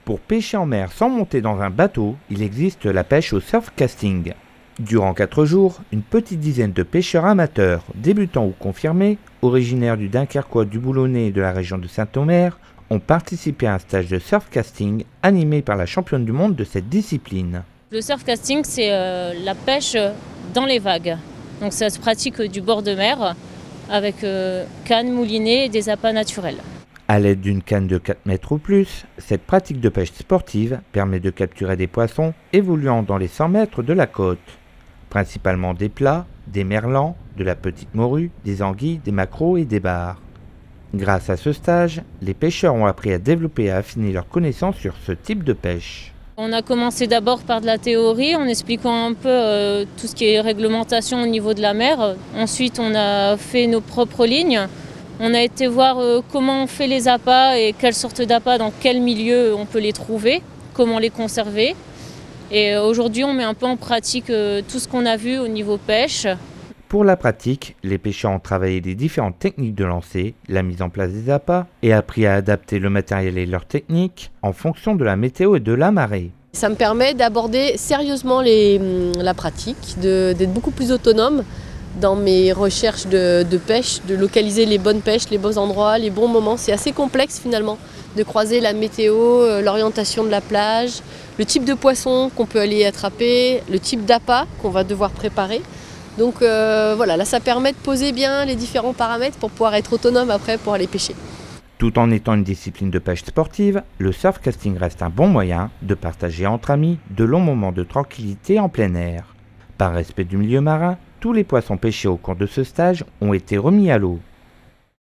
Pour pêcher en mer sans monter dans un bateau, il existe la pêche au surfcasting. Durant 4 jours, une petite dizaine de pêcheurs amateurs, débutants ou confirmés, originaires du Dunkerquois, du Boulonnais et de la région de Saint-Omer, ont participé à un stage de surfcasting animé par la championne du monde de cette discipline. Le surfcasting, c'est la pêche dans les vagues. Donc ça se pratique du bord de mer avec canne, moulinet et des appâts naturels. À l'aide d'une canne de 4 mètres ou plus, cette pratique de pêche sportive permet de capturer des poissons évoluant dans les 100 mètres de la côte. Principalement des plats, des merlans, de la petite morue, des anguilles, des maquereaux et des bars. Grâce à ce stage, les pêcheurs ont appris à développer et à affiner leurs connaissances sur ce type de pêche. On a commencé d'abord par de la théorie en expliquant un peu tout ce qui est réglementation au niveau de la mer. Ensuite, on a fait nos propres lignes. On a été voir comment on fait les appâts et quelles sortes d'appâts, dans quel milieu on peut les trouver, comment les conserver. Et aujourd'hui, on met un peu en pratique tout ce qu'on a vu au niveau pêche. Pour la pratique, les pêcheurs ont travaillé les différentes techniques de lancer, la mise en place des appâts et appris à adapter le matériel et leurs techniques en fonction de la météo et de la marée. Ça me permet d'aborder sérieusement la pratique, d'être beaucoup plus autonome dans mes recherches de pêche, de localiser les bonnes pêches, les bons endroits, les bons moments. C'est assez complexe finalement de croiser la météo, l'orientation de la plage, le type de poisson qu'on peut aller attraper, le type d'appât qu'on va devoir préparer. Donc voilà, là ça permet de poser bien les différents paramètres pour pouvoir être autonome après pour aller pêcher. Tout en étant une discipline de pêche sportive, le surfcasting reste un bon moyen de partager entre amis de longs moments de tranquillité en plein air. Par respect du milieu marin, tous les poissons pêchés au cours de ce stage ont été remis à l'eau.